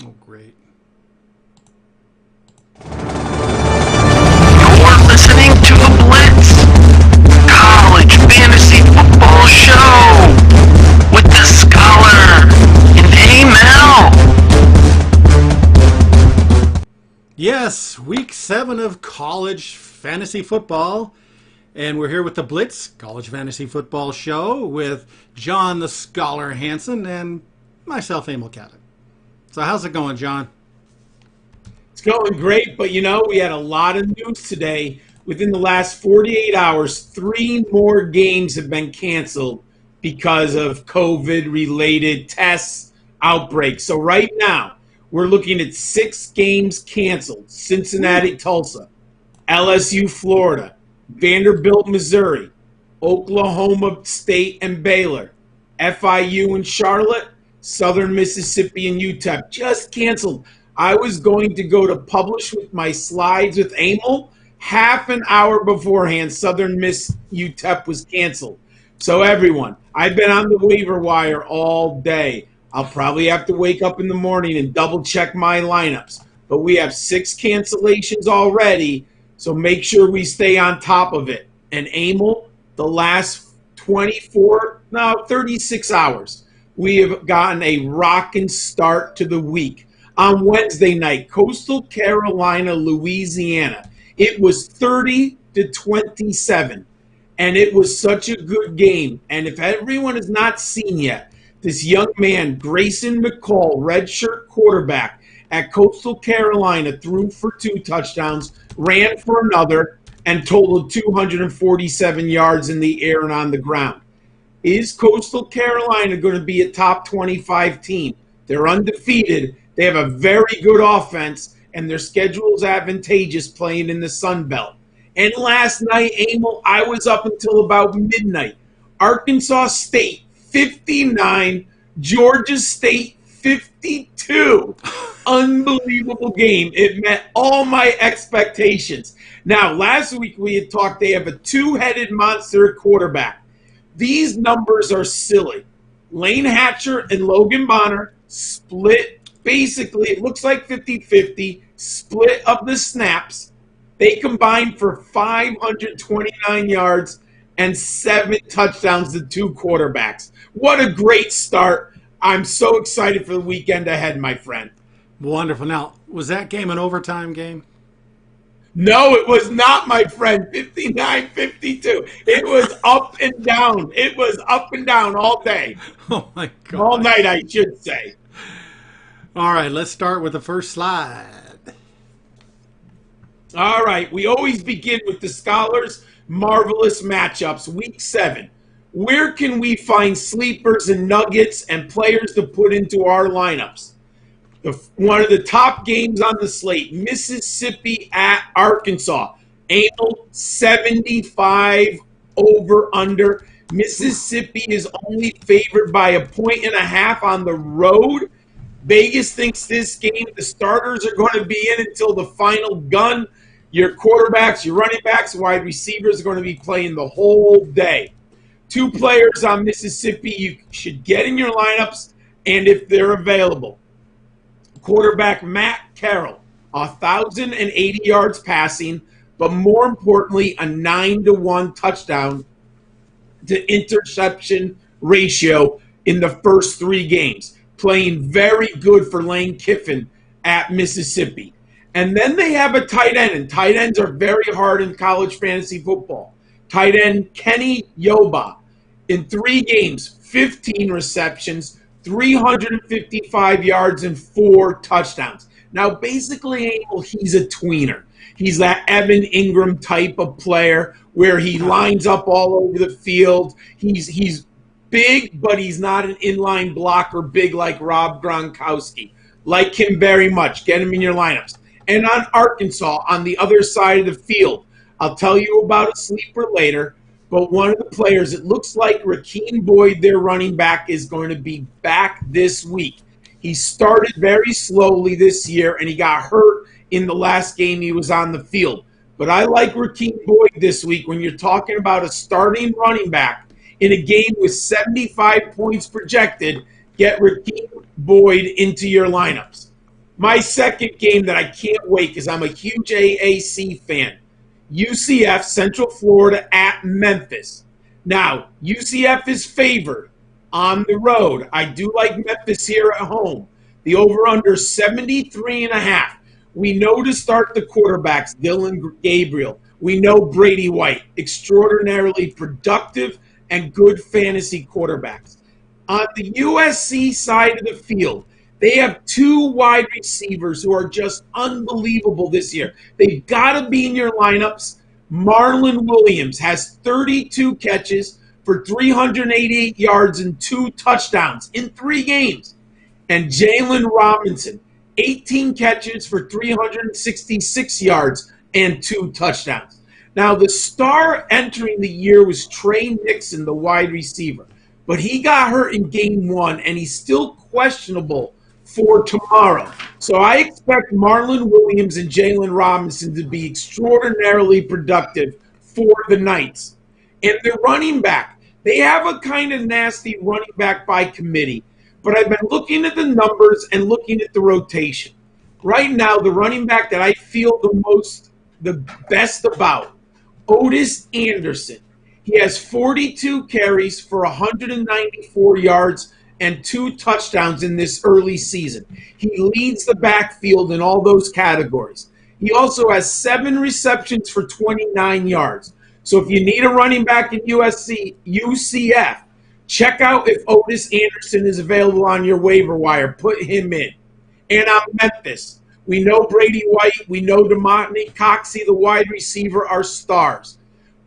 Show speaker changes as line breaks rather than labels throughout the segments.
Oh, great.
You're listening to The Blitz, college fantasy football show with the Scholar and Emil.
Yes, week 7 of college fantasy football. And we're here with the Blitz College Fantasy Football Show with John the Scholar Hansen and myself, Emil Kadlec. So how's it going, John?
It's going great, but we had a lot of news today. Within the last 48 hours, 3 more games have been canceled because of COVID-related tests, outbreaks. So right now, we're looking at 6 games canceled. Cincinnati, Tulsa, LSU, Florida, Vanderbilt, Missouri, Oklahoma State and Baylor, FIU and Charlotte, Southern Mississippi and UTEP just canceled. I was going to go to publish with my slides with Emil. Half an hour beforehand, Southern Miss UTEP was canceled. So everyone, I've been on the waiver wire all day. I'll probably have to wake up in the morning and double check my lineups. But we have 6 cancellations already. So make sure we stay on top of it. And Emil, the last 36 hours, we have gotten a rockin' start to the week. On Wednesday night, Coastal Carolina, Louisiana. It was 30-27. And it was such a good game. And if everyone has not seen yet, this young man, Grayson McCall, redshirt quarterback at Coastal Carolina, threw for 2 touchdowns, ran for another, and totaled 247 yards in the air and on the ground. Is Coastal Carolina going to be a top 25 team? They're undefeated. They have a very good offense, and their schedule is advantageous playing in the Sun Belt. And last night, Emil, I was up until about midnight. Arkansas State, 59, Georgia State, 52. Unbelievable game. It met all my expectations. Now, last week we had talked they have a 2-headed monster at quarterback. These numbers are silly. Lane Hatcher and Logan Bonner split, basically, it looks like 50-50, split of the snaps. They combined for 529 yards and 7 touchdowns to 2 quarterbacks. What a great start. I'm so excited for the weekend ahead, my friend.
Wonderful. Now, was that game an overtime game?
No, it was not, my friend. 59-52. It was up and down. It was up and down all day.
Oh, my God.
All night, I should say.
All right, let's start with the first slide.
All right, we always begin with the Scholars' marvelous matchups, Week 7. Where can we find sleepers and nuggets and players to put into our lineups? One of the top games on the slate, Mississippi at Arkansas. Emil, 75 over under. Mississippi is only favored by 1.5 on the road. Vegas thinks this game, the starters are going to be in until the final gun. Your quarterbacks, your running backs, wide receivers are going to be playing the whole day. 2 players on Mississippi you should get in your lineups, and if they're available. Quarterback Matt Carroll, 1,080 yards passing, but more importantly, a 9-to-1 touchdown to interception ratio in the first 3 games. Playing very good for Lane Kiffin at Mississippi. And then they have a tight end, and tight ends are very hard in college fantasy football. Tight end Kenny Yoba, in 3 games, 15 receptions, 355 yards, and 4 touchdowns. Now, basically, he's a tweener. He's that Evan Ingram type of player where he lines up all over the field. He's big, but he's not an inline blocker big like Rob Gronkowski. Like him very much. Get him in your lineups. And on Arkansas, on the other side of the field, I'll tell you about a sleeper later, but one of the players, it looks like Rakeem Boyd, their running back, is going to be back this week. He started very slowly this year, and he got hurt in the last game he was on the field. But I like Rakeem Boyd this week when you're talking about a starting running back in a game with 75 points projected. Get Rakeem Boyd into your lineups. My second game that I can't wait because I'm a huge AAC fan. UCF, Central Florida at Memphis. Now, UCF is favored on the road. I do like Memphis here at home. The over-under 73.5. We know to start the quarterbacks, Dylan Gabriel. We know Brady White, extraordinarily productive and good fantasy quarterbacks. On the USC side of the field, they have two wide receivers who are just unbelievable this year. They've got to be in your lineups. Marlon Williams has 32 catches for 388 yards and 2 touchdowns in 3 games. And Jalen Robinson, 18 catches for 366 yards and 2 touchdowns. Now, the star entering the year was Trey Nixon, the wide receiver. But he got hurt in game 1, and he's still questionable for tomorrow. So I expect Marlon Williams and Jalen Robinson to be extraordinarily productive for the Knights. And their running back, they have a kind of nasty running back by committee. But I've been looking at the numbers and looking at the rotation. Right now, the running back that I feel the best about, Otis Anderson. He has 42 carries for 194 yards and 2 touchdowns in this early season. He leads the backfield in all those categories. He also has 7 receptions for 29 yards. So if you need a running back in UCF, check out if Otis Anderson is available on your waiver wire. Put him in. And on Memphis, we know Brady White, we know DeMonte Coxey, the wide receiver, are stars.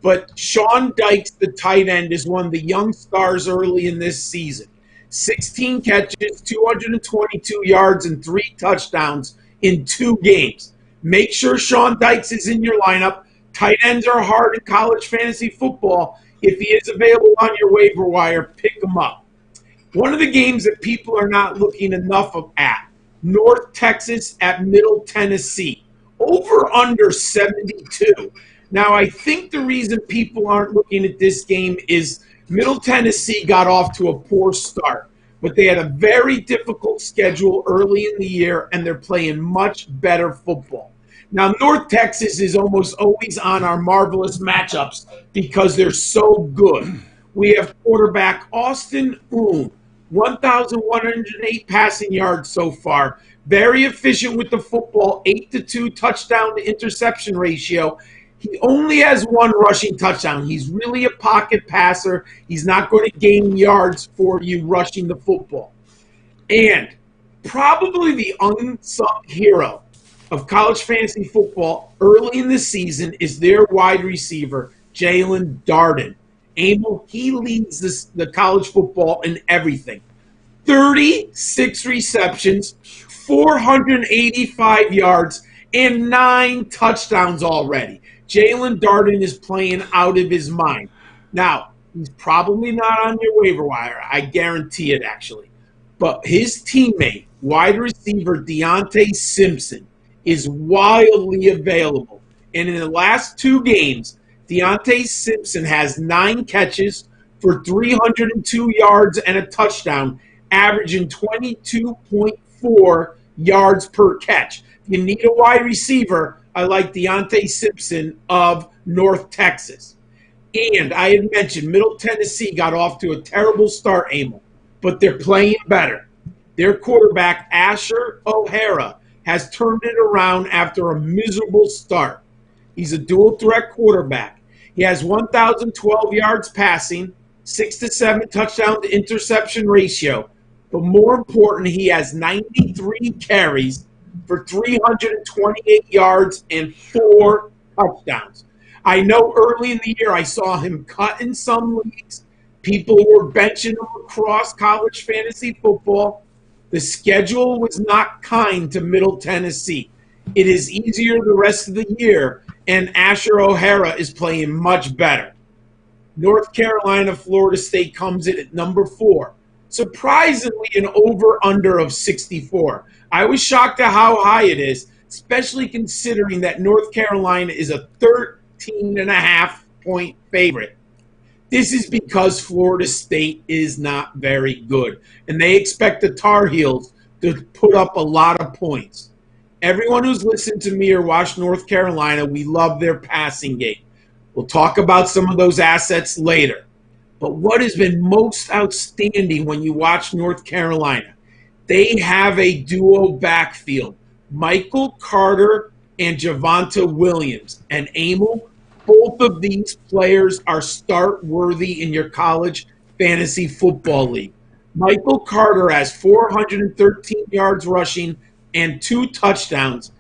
But Sean Dykes, the tight end, is one of the young stars early in this season. 16 catches, 222 yards, and 3 touchdowns in 2 games. Make sure Sean Dykes is in your lineup. Tight ends are hard in college fantasy football. If he is available on your waiver wire, pick him up. One of the games that people are not looking enough at, North Texas at Middle Tennessee. Over under 72. Now, I think the reason people aren't looking at this game is Middle Tennessee got off to a poor start, but they had a very difficult schedule early in the year, and they're playing much better football. Now, North Texas is almost always on our marvelous matchups because they're so good. We have quarterback Austin Oon, 1,108 passing yards so far. Very efficient with the football, 8-2 touchdown to interception ratio. He only has 1 rushing touchdown. He's really a pocket passer. He's not going to gain yards for you rushing the football. And probably the unsung hero of college fantasy football early in the season is their wide receiver, Jalen Darden. Emil, he leads the college football in everything. 36 receptions, 485 yards, and 9 touchdowns already. Jalen Darden is playing out of his mind. Now, he's probably not on your waiver wire. I guarantee it, actually. But his teammate, wide receiver Deontay Simpson, is wildly available. And in the last 2 games, Deontay Simpson has 9 catches for 302 yards and a touchdown, averaging 22.4 yards per catch. If you need a wide receiver, I like Deontay Simpson of North Texas. And I had mentioned Middle Tennessee got off to a terrible start, Emil, but they're playing better. Their quarterback, Asher O'Hara, has turned it around after a miserable start. He's a dual-threat quarterback. He has 1,012 yards passing, 6-7 touchdown to interception ratio. But more important, he has 93 carries for 328 yards and 4 touchdowns. I know early in the year I saw him cut in some leagues. People were benching him across college fantasy football. The schedule was not kind to Middle Tennessee. It is easier the rest of the year, and Asher O'Hara is playing much better. North Carolina, Florida State comes in at number 4. Surprisingly, an over-under of 64. I was shocked at how high it is, especially considering that North Carolina is a 13.5-point favorite. This is because Florida State is not very good, and they expect the Tar Heels to put up a lot of points. Everyone who's listened to me or watched North Carolina, we love their passing game. We'll talk about some of those assets later. But what has been most outstanding when you watch North Carolina, they have a duo backfield. Michael Carter and Javonte Williams. And Emil, both of these players are start-worthy in your college fantasy football league. Michael Carter has 413 yards rushing and 2 touchdowns,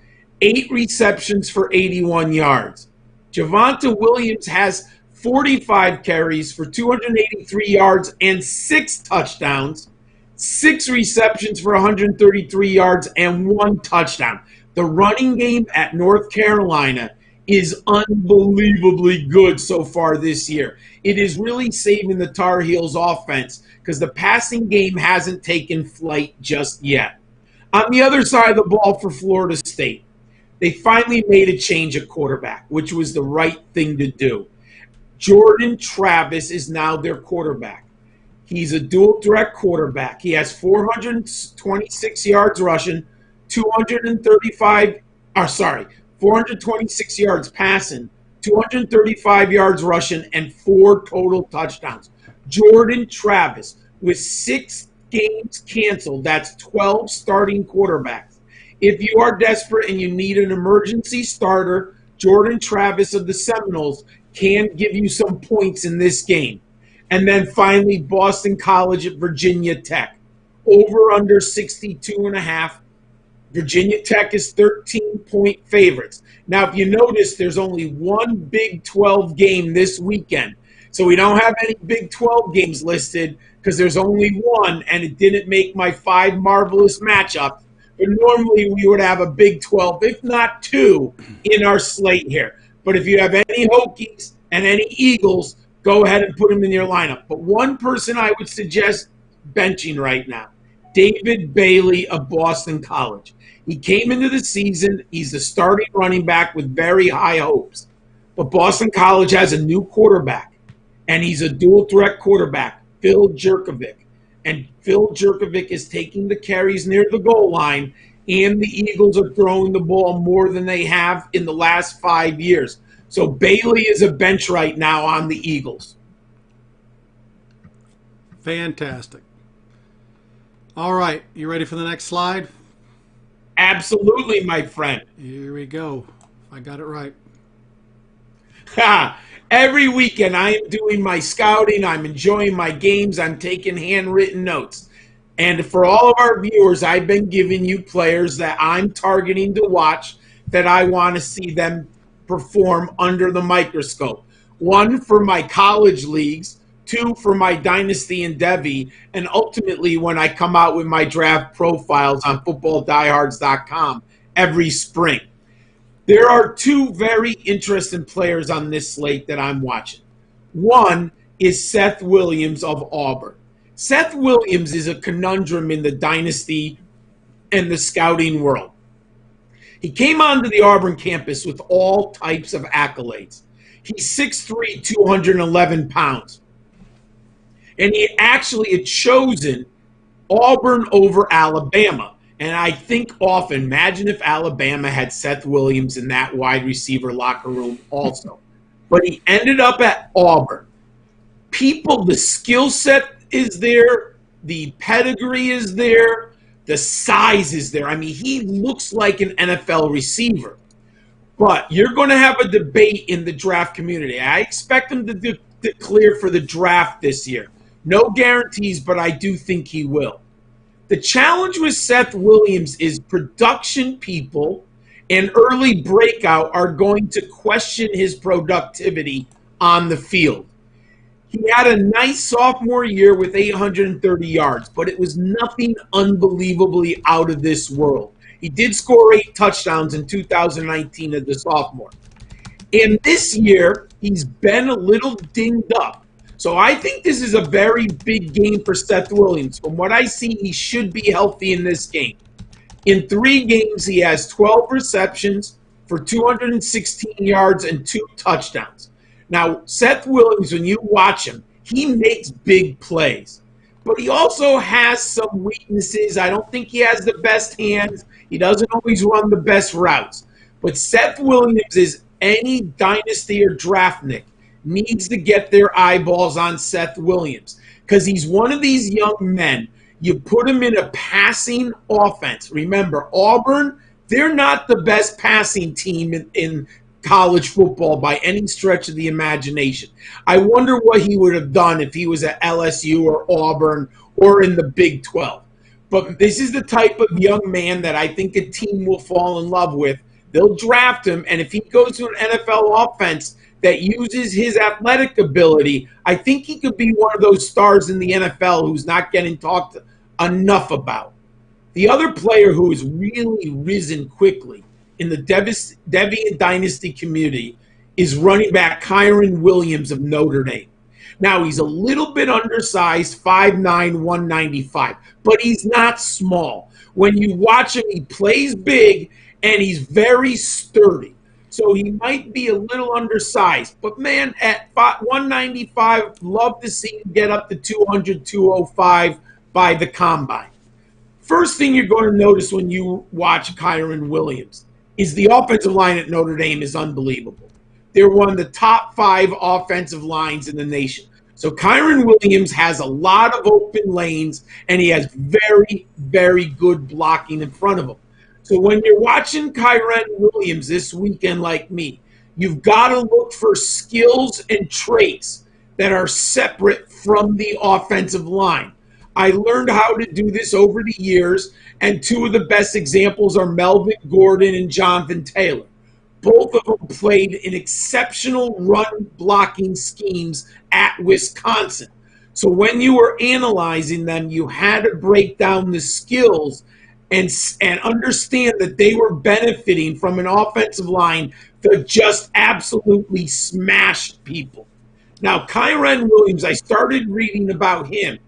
8 receptions for 81 yards. Javonte Williams has 45 carries for 283 yards and 6 touchdowns, 6 receptions for 133 yards and 1 touchdown. The running game at North Carolina is unbelievably good so far this year. It is really saving the Tar Heels offense because the passing game hasn't taken flight just yet. On the other side of the ball for Florida State, they finally made a change at quarterback, which was the right thing to do. Jordan Travis is now their quarterback. He's a dual threat quarterback. He has 426 yards rushing, 426 yards passing, 235 yards rushing, and 4 total touchdowns. Jordan Travis, with 6 games canceled, that's 12 starting quarterbacks. If you are desperate and you need an emergency starter, Jordan Travis of the Seminoles can give you some points in this game. And then finally, Boston College at Virginia Tech. Over under 62.5. Virginia Tech is 13-point favorites. Now, if you notice, there's only one Big 12 game this weekend. So we don't have any Big 12 games listed because there's only one, and it didn't make my 5 marvelous matchups. But normally we would have a Big 12, if not 2, in our slate here. But if you have any Hokies and any Eagles, go ahead and put them in your lineup. But one person I would suggest benching right now, David Bailey of Boston College. He came into the season. He's the starting running back with very high hopes. But Boston College has a new quarterback, and he's a dual-threat quarterback, Phil Jurkovec. And Phil Jurkovec is taking the carries near the goal line, and the Eagles are throwing the ball more than they have in the last 5 years. So Bailey is a bench right now on the Eagles.
Fantastic. All right, you ready for the next slide?
Absolutely, my friend.
Here we go. I got it right.
Every weekend I am doing my scouting. I'm enjoying my games. I'm taking handwritten notes. And for all of our viewers, I've been giving you players that I'm targeting to watch that I want to see them perform under the microscope. 1 for my college leagues, 2 for my dynasty and Devy, and ultimately when I come out with my draft profiles on footballdiehards.com every spring. There are 2 very interesting players on this slate that I'm watching. One is Seth Williams of Auburn. Seth Williams is a conundrum in the dynasty and the scouting world. He came onto the Auburn campus with all types of accolades. He's 6'3", 211 pounds. And he actually had chosen Auburn over Alabama. And I think often, imagine if Alabama had Seth Williams in that wide receiver locker room also. But he ended up at Auburn. The skill set is there. The pedigree is there. The size is there. I mean, he looks like an NFL receiver. But you're going to have a debate in the draft community. I expect him to declare for the draft this year. No guarantees, but I do think he will. The challenge with Seth Williams is production people and early breakout are going to question his productivity on the field. He had a nice sophomore year with 830 yards, but it was nothing unbelievably out of this world. He did score 8 touchdowns in 2019 as a sophomore. And this year, he's been a little dinged up. So I think this is a very big game for Seth Williams. From what I see, he should be healthy in this game. In 3 games, he has 12 receptions for 216 yards and 2 touchdowns. Now, Seth Williams, when you watch him, he makes big plays. but he also has some weaknesses. I don't think he has the best hands. He doesn't always run the best routes. But Seth Williams is any dynasty or draftnik needs to get their eyeballs on Seth Williams because he's one of these young men. You put him in a passing offense. Remember, Auburn, they're not the best passing team in college football by any stretch of the imagination. I wonder what he would have done if he was at LSU or Auburn or in the Big 12. But this is the type of young man that I think a team will fall in love with. They'll draft him, and if he goes to an NFL offense that uses his athletic ability, I think he could be one of those stars in the NFL who's not getting talked enough about. The other player who has really risen quickly in the Deviant Dynasty community is running back Kyron Williams of Notre Dame. Now, he's a little bit undersized, 5'9", 195, but he's not small. When you watch him, he plays big, and he's very sturdy. So he might be a little undersized. But, man, at 195, love to see him get up to 200, 205 by the combine. First thing you're going to notice when you watch Kyron Williams is the offensive line at Notre Dame is unbelievable. They're one of the top 5 offensive lines in the nation. So Kyron Williams has a lot of open lanes, and he has very, very good blocking in front of him. So when you're watching Kyron Williams this weekend like me, you've got to look for skills and traits that are separate from the offensive line. I learned how to do this over the years, and 2 of the best examples are Melvin Gordon and Jonathan Taylor. Both of them played in exceptional run-blocking schemes at Wisconsin. So when you were analyzing them, you had to break down the skills and understand that they were benefiting from an offensive line that just absolutely smashed people. Now, Kyron Williams, I started reading about him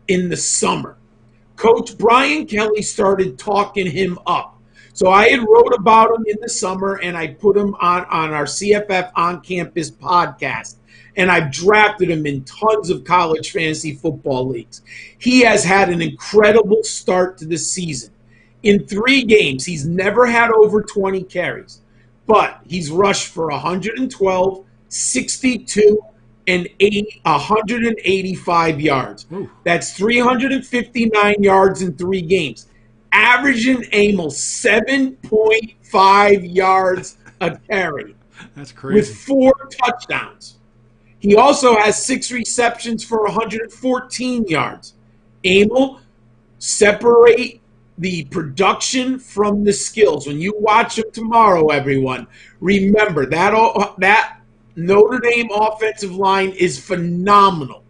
in the summer. Coach Brian Kelly started talking him up. So I had wrote about him in the summer, and I put him on our CFF on-campus podcast, and I've drafted him in tons of college fantasy football leagues. He has had an incredible start to the season. In 3 games, he's never had over 20 carries, but he's rushed for 112, 62, and 185 yards.
Ooh.
That's 359 yards in 3 games. Averaging Emil 7.5 yards a carry.
That's crazy.
With 4 touchdowns. He also has 6 receptions for 114 yards. Emil, separate the production from the skills. When you watch him tomorrow, everyone, remember that Notre Dame offensive line is phenomenal.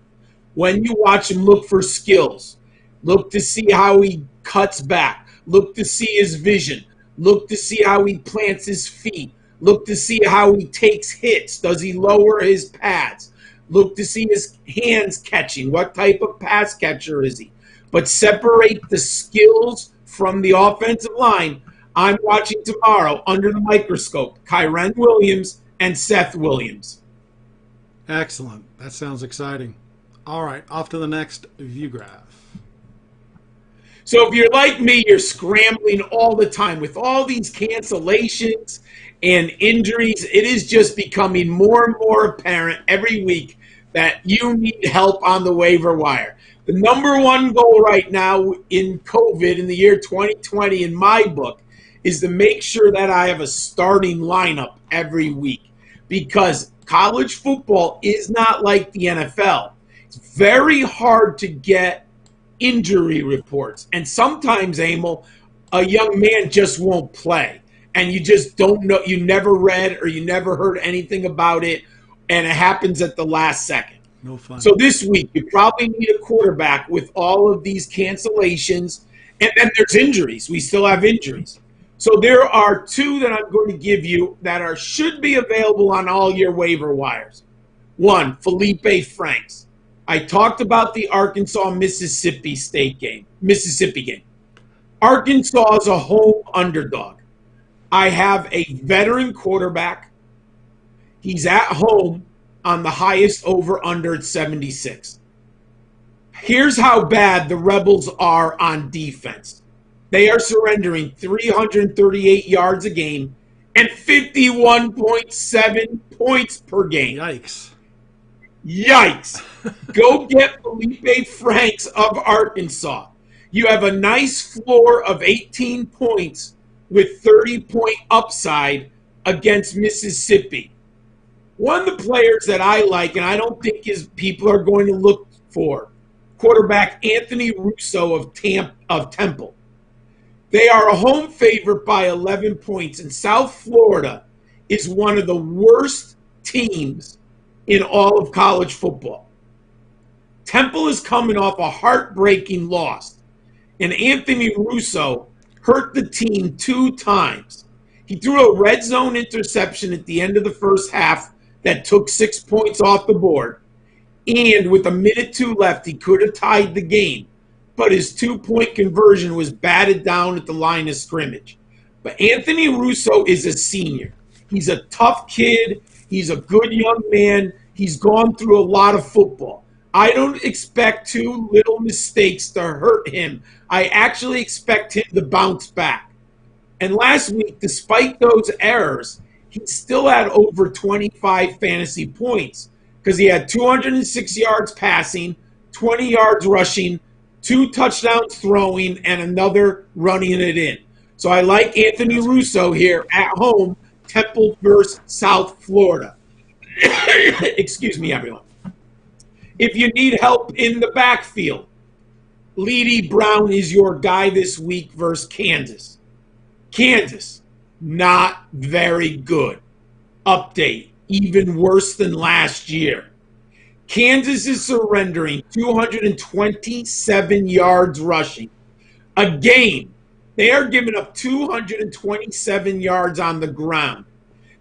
When you watch him, look for skills. Look to see how he cuts back. Look to see his vision. Look to see how he plants his feet. Look to see how he takes hits. Does he lower his pads? Look to see his hands catching. What type of pass catcher is he? But separate the skills from the offensive line. I'm watching tomorrow under the microscope, Kyron Williams and Seth Williams.
Excellent. That sounds exciting. All right, off to the next view graph.
So if you're like me, you're scrambling all the time with all these cancellations and injuries. It is just becoming more and more apparent every week that you need help on the waiver wire. The number one goal right now in COVID in the year 2020 in my book is to make sure that I have a starting lineup every week, because college football is not like the NFL. It's very hard to get injury reports. And sometimes, Emil, a young man just won't play. And you just don't know, you never read or you never heard anything about it, and it happens at the last second.
No fun.
So this week, you probably need a quarterback with all of these cancellations. And then there's injuries. We still have injuries. So there are 2 that I'm going to give you that should be available on all your waiver wires. 1, Felipe Franks. I talked about the Arkansas-Mississippi game. Arkansas is a home underdog. I have a veteran quarterback. He's at home on the highest over-under at 76. Here's how bad the Rebels are on defense. They are surrendering 338 yards a game and 51.7 points per game. Yikes. Go get Felipe Franks of Arkansas. You have a nice floor of 18 points with 30-point upside against Mississippi. One of the players that I like, and I don't think people are going to look for, quarterback Anthony Russo of Temple. They are a home favorite by 11 points, and South Florida is one of the worst teams in all of college football. Temple is coming off a heartbreaking loss, and Anthony Russo hurt the team 2 times. He threw a red zone interception at the end of the first half that took 6 points off the board, and with a minute 2 left, he could have tied the game, but his 2-point conversion was batted down at the line of scrimmage. But Anthony Russo is a senior. He's a tough kid. He's a good young man. He's gone through a lot of football. I don't expect 2 little mistakes to hurt him. I actually expect him to bounce back. And last week, despite those errors, he still had over 25 fantasy points because he had 206 yards passing, 20 yards rushing, 2 touchdowns throwing, and another running it in. So I like Anthony Russo here at home, Temple versus South Florida. Excuse me, everyone. If you need help in the backfield, Leedy Brown is your guy this week versus Kansas. Kansas, not very good. Update, even worse than last year. Kansas is surrendering 227 yards rushing. A game, they are giving up 227 yards on the ground.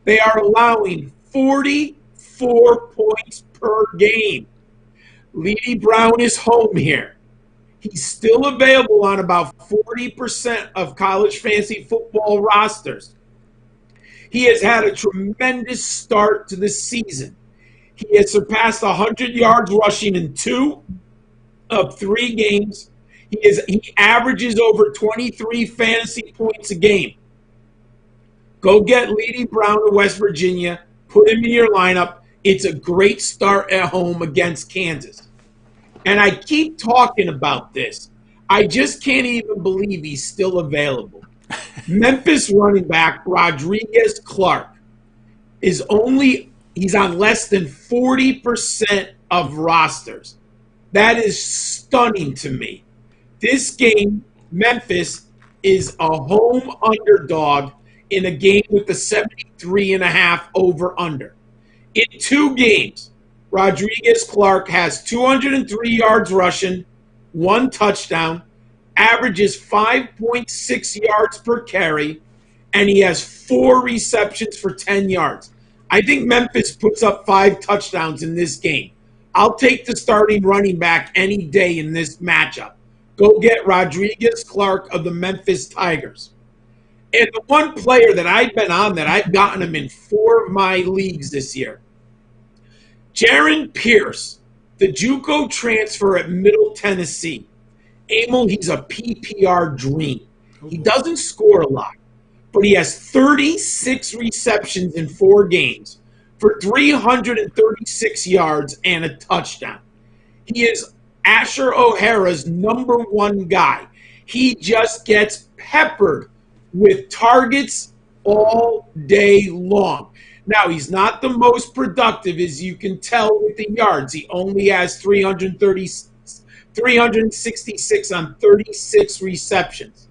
They are allowing 44 points per game. Leedy Brown is home here. He's still available on about 40% of college fantasy football rosters. He has had a tremendous start to the season. He has surpassed 100 yards rushing in 2 of 3 games. He averages over 23 fantasy points a game. Go get Leedy Brown of West Virginia. Put him in your lineup. It's a great start at home against Kansas. And I keep talking about this. I just can't even believe he's still available. Memphis running back Rodriguez Clark he's on less than 40% of rosters. That is stunning to me. This game, Memphis is a home underdog in a game with the 73.5 over-under. In 2 games, Rodriguez Clark has 203 yards rushing, 1 touchdown, averages 5.6 yards per carry, and he has 4 receptions for 10 yards. I think Memphis puts up 5 touchdowns in this game. I'll take the starting running back any day in this matchup. Go get Rodriguez Clark of the Memphis Tigers. And the one player that I've been on that I've gotten him in 4 of my leagues this year, Jaren Pierce, the JUCO transfer at Middle Tennessee. Emil, he's a PPR dream. He doesn't score a lot, but he has 36 receptions in 4 games for 336 yards and a touchdown. He is Asher O'Hara's number 1 guy. He just gets peppered with targets all day long. Now, he's not the most productive, as you can tell with the yards. He only has 366 on 36 receptions.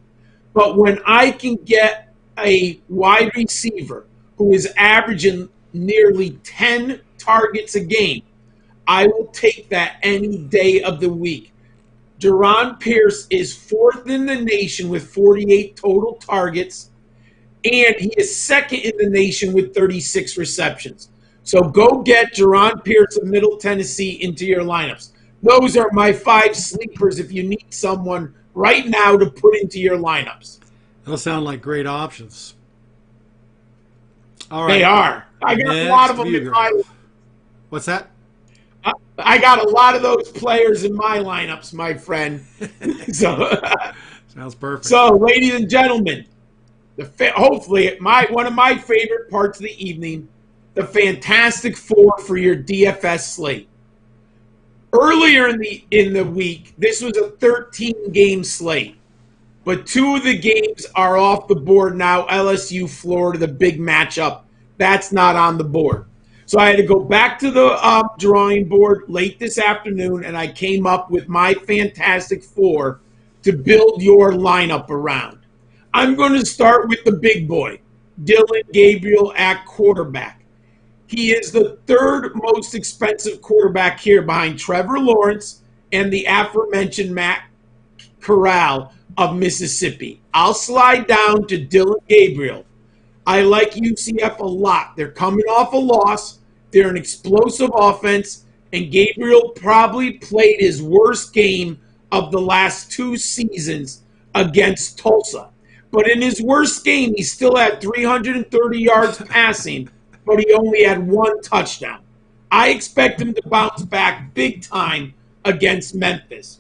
But when I can get a wide receiver who is averaging nearly 10 targets a game, I will take that any day of the week. Duron Pierce is 4th in the nation with 48 total targets, and he is 2nd in the nation with 36 receptions. So go get Jaren Pierce of Middle Tennessee into your lineups. Those are my 5 sleepers if you need someone right now to put into your lineups.
Those sound like great options. All right.
They are. I got a lot of them in my.
What's that?
I got a lot of those players in my lineups, my friend. So,
Sounds perfect.
so ladies and gentlemen, hopefully one of my favorite parts of the evening, the Fantastic Four for your DFS slate. Earlier in the week, this was a 13-game slate, but 2 of the games are off the board now. LSU, Florida, the big matchup, that's not on the board. So I had to go back to the drawing board late this afternoon, and I came up with my Fantastic Four to build your lineup around. I'm going to start with the big boy, Dillon Gabriel at quarterback. He is the 3rd most expensive quarterback here behind Trevor Lawrence and the aforementioned Matt Corral of Mississippi. I'll slide down to Dillon Gabriel. I like UCF a lot. They're coming off a loss. They're an explosive offense, and Gabriel probably played his worst game of the last 2 seasons against Tulsa. But in his worst game, he still had 330 yards passing, but he only had 1 touchdown. I expect him to bounce back big time against Memphis.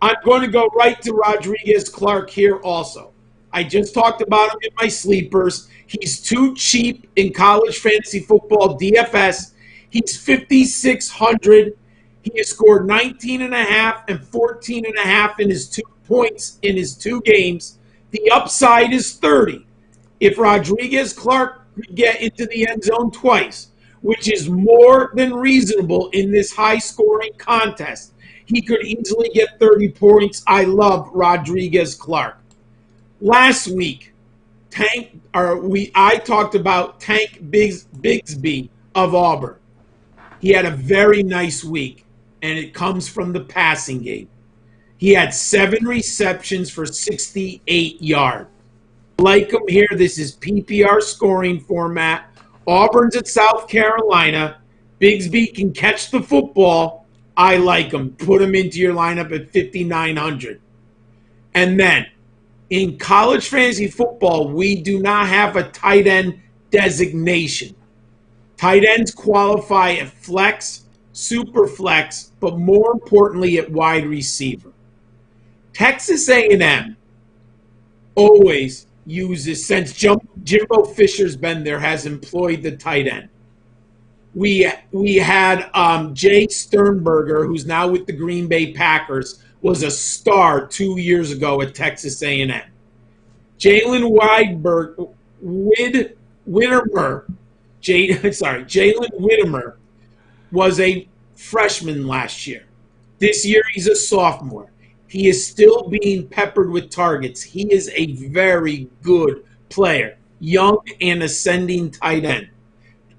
I'm going to go right to Rodriguez-Clark here also. I just talked about him in my sleepers. He's too cheap in college fantasy football DFS. He's 5,600. He has scored 19.5 and 14.5 in his 2 points in his 2 games. The upside is 30. If Rodriguez-Clark could get into the end zone twice, which is more than reasonable in this high-scoring contest, he could easily get 30 points. I love Rodriguez-Clark. Last week, I talked about Tank Bigsby of Auburn. He had a very nice week, and it comes from the passing game. He had 7 receptions for 68 yards. Like him here, this is PPR scoring format. Auburn's at South Carolina. Bigsby can catch the football. I like him. Put him into your lineup at 5,900. And then, in college fantasy football, we do not have a tight end designation. Tight ends qualify at flex, super flex, but more importantly at wide receiver. Texas A&M always uses, since Jimbo Fisher's been there, has employed the tight end. We had Jay Sternberger, who's now with the Green Bay Packers, was a star 2 years ago at Texas A&M. Jalen Whittemore was a freshman last year. This year he's a sophomore. He is still being peppered with targets. He is a very good player, young and ascending tight end.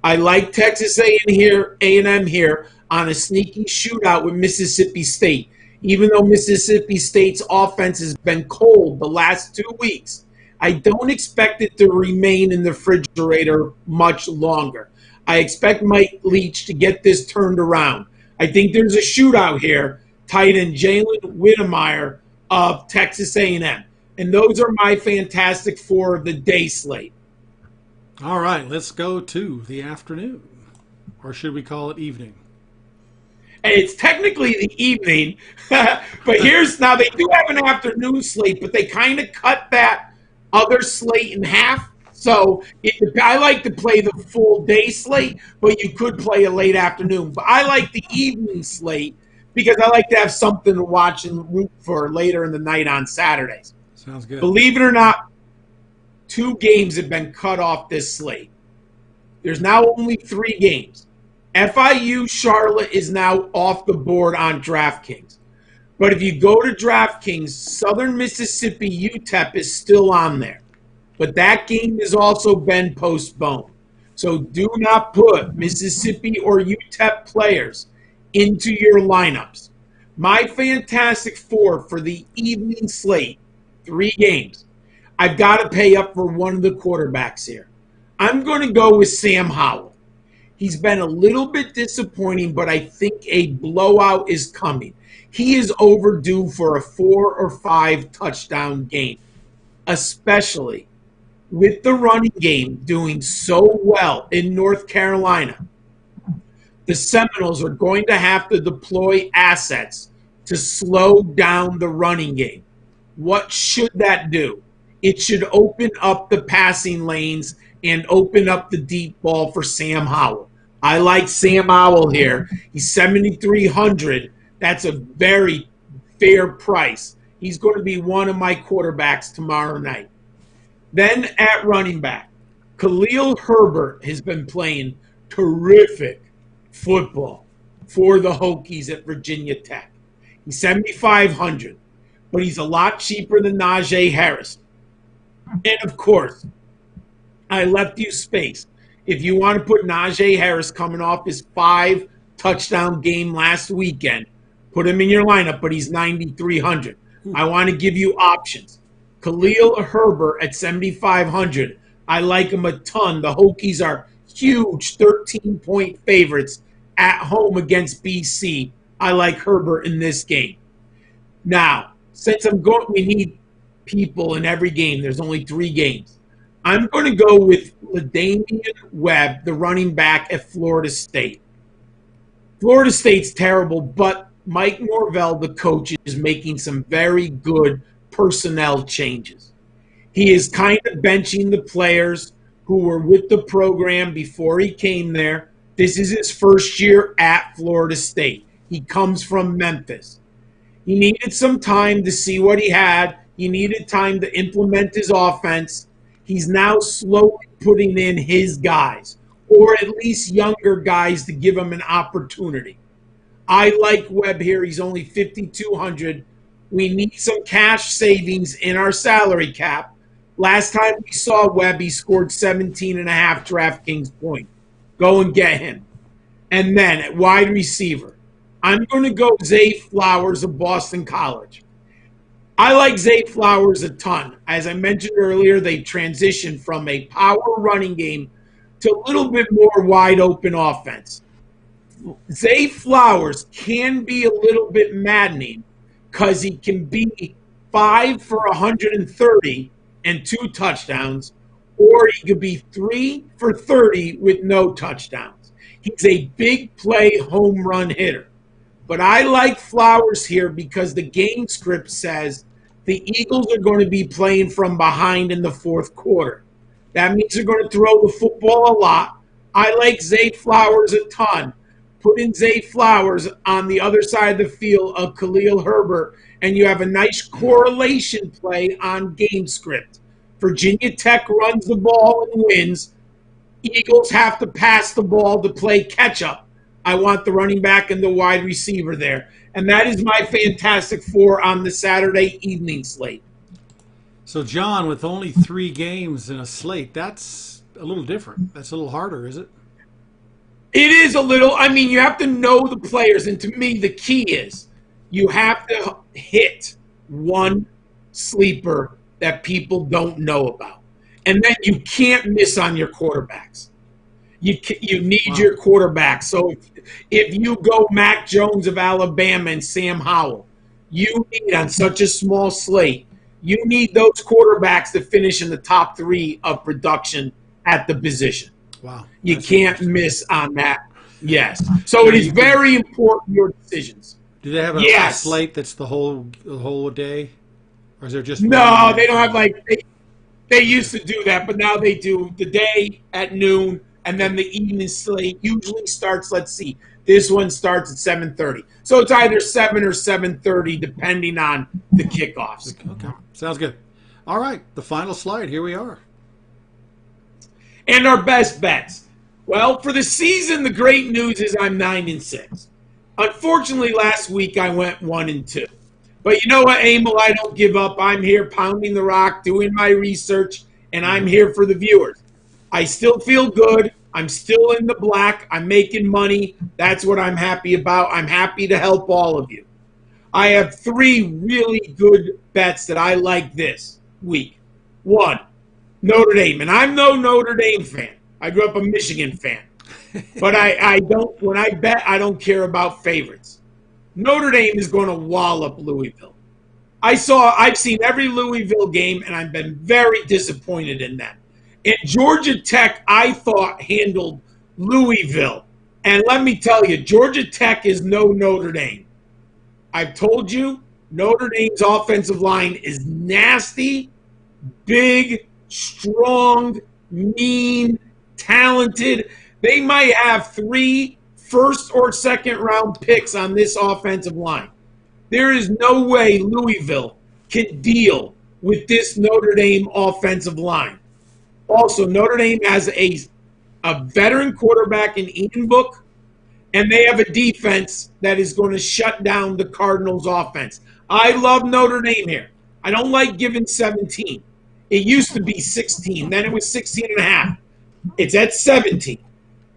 I like Texas A&M here on a sneaky shootout with Mississippi State. Even though Mississippi State's offense has been cold the last 2 weeks, I don't expect it to remain in the refrigerator much longer. I expect Mike Leach to get this turned around. I think there's a shootout here, tight end Jalen Whittemore of Texas A&M. And those are my Fantastic Four of the day slate.
All right, let's go to the afternoon. Or should we call it evening?
And it's technically the evening, but now they do have an afternoon slate, but they kind of cut that other slate in half. So I like to play the full day slate, but you could play a late afternoon. But I like the evening slate because I like to have something to watch and root for later in the night on Saturdays.
Sounds good.
Believe it or not, 2 games have been cut off this slate. There's now only 3 games. FIU Charlotte is now off the board on DraftKings. But if you go to DraftKings, Southern Mississippi UTEP is still on there. But that game has also been postponed. So do not put Mississippi or UTEP players into your lineups. My Fantastic Four for the evening slate, 3 games. I've got to pay up for one of the quarterbacks here. I'm going to go with Sam Howell. He's been a little bit disappointing, but I think a blowout is coming. He is overdue for a 4 or 5 touchdown game, especially with the running game doing so well in North Carolina. the Seminoles are going to have to deploy assets to slow down the running game. What should that do? It should open up the passing lanes and open up the deep ball for Sam Howell. I like Sam Howell here. He's 7,300. That's a very fair price. He's going to be one of my quarterbacks tomorrow night. Then at running back, Khalil Herbert has been playing terrific football for the Hokies at Virginia Tech. He's 7,500, but he's a lot cheaper than Najee Harris. And, of course, I left you space. If you want to put Najee Harris coming off his 5-touchdown game last weekend, put him in your lineup, but he's 9,300. I want to give you options. Khalil Herbert at 7,500. I like him a ton. The Hokies are huge 13-point favorites at home against BC. I like Herbert in this game. Now, since we need people in every game. There's only 3 games. I'm going to go with Ladainian Webb, the running back at Florida State. Florida State's terrible, but Mike Norvell, the coach, is making some very good personnel changes. He is kind of benching the players who were with the program before he came there. This is his first year at Florida State. He comes from Memphis. He needed some time to see what he had. He needed time to implement his offense. He's now slowly putting in his guys, or at least younger guys, to give him an opportunity. I like Webb here. He's only 5,200. We need some cash savings in our salary cap. Last time we saw Webb, he scored 17.5 DraftKings points. Go and get him. And then at wide receiver, I'm going to go Zay Flowers of Boston College. I like Zay Flowers a ton. As I mentioned earlier, they transitioned from a power running game to a little bit more wide open offense. Zay Flowers can be a little bit maddening because he can be 5 for 130 and 2 touchdowns, or he could be 3 for 30 with no touchdowns. He's a big play home run hitter. But I like Flowers here because the game script says the Eagles are going to be playing from behind in the fourth quarter. That means they're going to throw the football a lot. I like Zay Flowers a ton. Put in Zay Flowers on the other side of the field of Khalil Herbert, and you have a nice correlation play on game script. Virginia Tech runs the ball and wins. Eagles have to pass the ball to play catch-up. I want the running back and the wide receiver there. And that is my Fantastic Four on the Saturday evening slate.
So, John, with only 3 games in a slate, that's a little different. That's a little harder, is it?
It is a little. I mean, you have to know the players. And to me, the key is you have to hit one sleeper that people don't know about. And then you can't miss on your quarterbacks. You need your quarterback. So if you go Mac Jones of Alabama and Sam Howell, you need, on such a small slate, you need those quarterbacks to finish in the top 3 of production at the position.
Wow.
You can't miss on that. Yes. So it is very important, your decisions.
Do they have a slate that's the whole day? Or is there just
No, they don't have they used to do that, but now they do the day at noon. And then the evening slate usually starts, let's see, this one starts at 7:30. So it's either 7 or 7:30, depending on the kickoffs.
Okay, sounds good. All right, the final slide. Here we are.
And our best bets. Well, for the season, the great news is I'm 9-6. Unfortunately, last week I went 1-2. But you know what, Emil? I don't give up. I'm here pounding the rock, doing my research, and I'm here for the viewers. I still feel good. I'm still in the black. I'm making money. That's what I'm happy about. I'm happy to help all of you. I have 3 really good bets that I like this week. 1, Notre Dame. And I'm no Notre Dame fan. I grew up a Michigan fan. But I don't, when I bet, I don't care about favorites. Notre Dame is going to wallop Louisville. I've seen every Louisville game, and I've been very disappointed in them. And Georgia Tech, I thought, handled Louisville And let me tell you, Georgia Tech is no Notre Dame. I've told you, Notre Dame's offensive line is nasty, big, strong, mean, talented. They might have 3 first or second round picks on this offensive line. There is no way Louisville can deal with this Notre Dame offensive line. Also, Notre Dame has a veteran quarterback in Ian Book, and they have a defense that is going to shut down the Cardinals' offense. I love Notre Dame here. I don't like giving 17. It used to be 16. Then it was 16 and a half. It's at 17.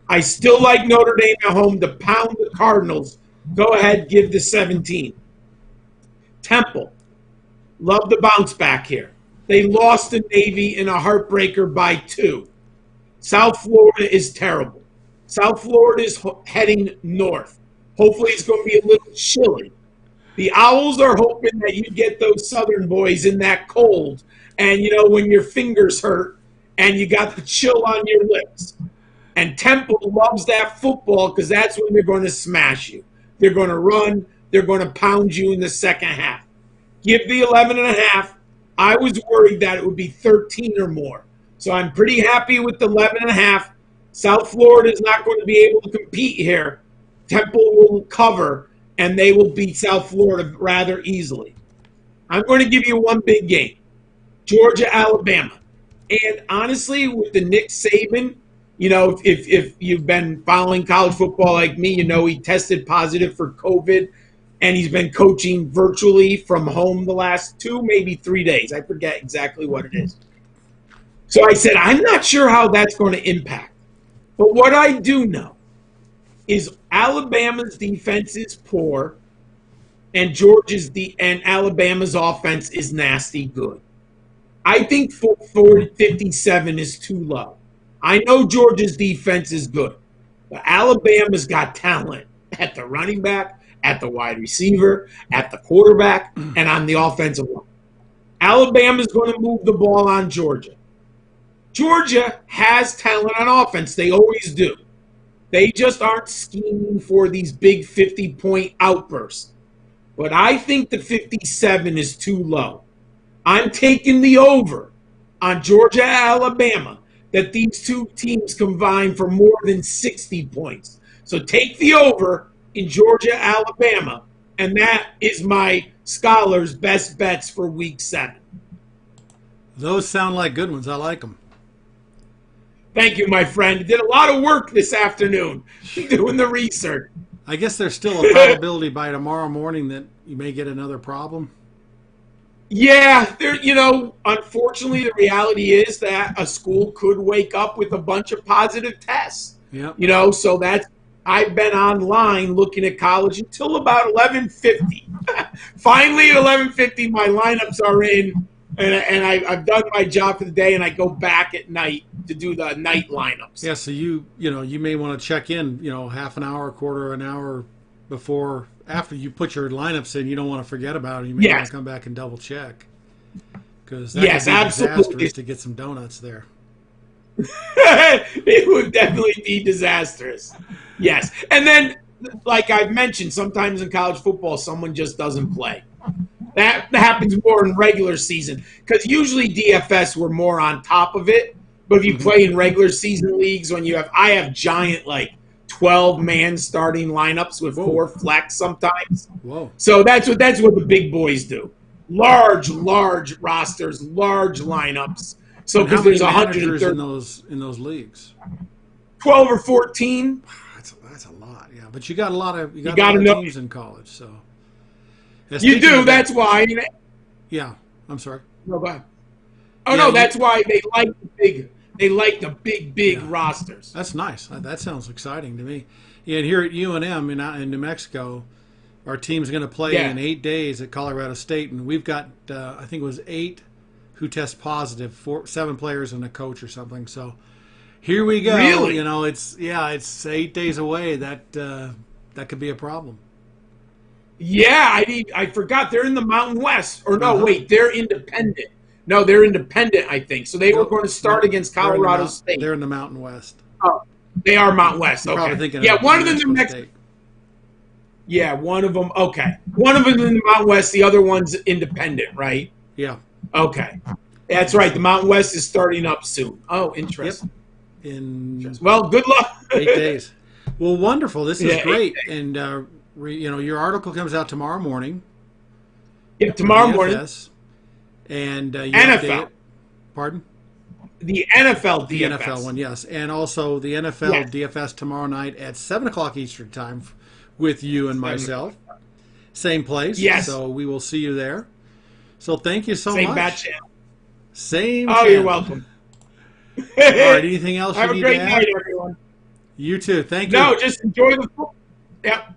I still like Notre Dame at home to pound the Cardinals. Go ahead, give the 17. Temple. Love the bounce back here. They lost to Navy in a heartbreaker by 2. South Florida is terrible. South Florida is heading north. Hopefully it's going to be a little chilly. The Owls are hoping that you get those Southern boys in that cold. And, when your fingers hurt and you got the chill on your lips. And Temple loves that football because that's when they're going to smash you. They're going to run. They're going to pound you in the second half. Give the 11.5. I was worried that it would be 13 or more. So I'm pretty happy with the 11.5. South Florida is not going to be able to compete here. Temple will cover, and they will beat South Florida rather easily. I'm going to give you one big game. Georgia, Alabama. And honestly, with the Nick Saban, if you've been following college football like me, he tested positive for COVID, and he's been coaching virtually from home the last 2, maybe 3 days. I forget exactly what it is. So I said, I'm not sure how that's going to impact. But what I do know is Alabama's defense is poor, and Alabama's offense is nasty good. I think 57 is too low. I know Georgia's defense is good, but Alabama's got talent at the running back, at the wide receiver, at the quarterback, and on the offensive line. Alabama's going to move the ball on Georgia. Georgia has talent on offense. They always do. They just aren't scheming for these big 50-point outbursts. But I think the 57 is too low. I'm taking the over on Georgia, Alabama, that these two teams combine for more than 60 points. So take the over in Georgia, Alabama, and that is my Scholar's best bets for Week 7.
Those sound like good ones. I like them.
Thank you, my friend. Did a lot of work this afternoon doing the research.
I guess there's still a probability by tomorrow morning that you may get another problem.
Yeah, unfortunately, the reality is that a school could wake up with a bunch of positive tests.
Yep.
So that's I've been online looking at college until about 11:50. Finally, at 11:50, my lineups are in, and I've done my job for the day, and I go back at night to do the night lineups.
Yeah, so you may want to check in, half an hour, quarter of an hour before, after you put your lineups in. You don't want to forget about it. You may want to come back and double check, because that could be disastrous to get some donuts there.
It would definitely be disastrous. Yes. And then, like I've mentioned, sometimes in college football, someone just doesn't play. That happens more in regular season, because usually DFS we're more on top of it. But if you play in regular season leagues, I have giant 12-man starting lineups with 4 flex sometimes.
Whoa.
So that's what the big boys do. Large rosters, large lineups. So because there's 130
in those leagues,
12 or 14.
That's a lot, yeah. But you got a lot of teams in college, so
you do. That's why.
Yeah, I'm sorry.
No, go ahead. Oh no, that's why they like the big rosters.
That's nice. That sounds exciting to me. Yeah, and here at UNM in New Mexico, our team's going to play in 8 days at Colorado State, and we've got I think it was 8 who test positive, 7 players and a coach or something. So here we go.
Really?
It's 8 days away. That could be a problem.
Yeah, I forgot they're in the Mountain West. Or no, wait, they're independent. No, they're independent, I think. So they were going to start against Colorado State.
They're in the Mountain West.
Oh, They are Mountain West.
You're probably
Okay.
thinking
Yeah,
of
one of them
New
in
Mexico
Mexico.
State.
Yeah, one of them. Okay. One of them in the Mountain West. The other one's independent, right?
Yeah.
Okay. That's right. The Mountain West is starting up soon. Oh, interesting.
In
Well, good luck.
8 days. Well, wonderful. This is
Yeah, 8
great.
days.
And, your article comes out tomorrow morning.
Yeah, tomorrow morning.
DFS, and you
NFL.
update it. Pardon?
The NFL
The
DFS.
NFL one, yes. And also the NFL
Yes.
DFS tomorrow night at 7 o'clock Eastern Time with you and myself. Same place.
Yes.
So we will see you there. So thank you so
Same
much.
bat channel.
Same
Oh,
channel.
you're welcome.
All right. Anything else
Have
you
a
need
great
to add?
night, everyone.
You too. Thank you.
No, just enjoy the football. Yep.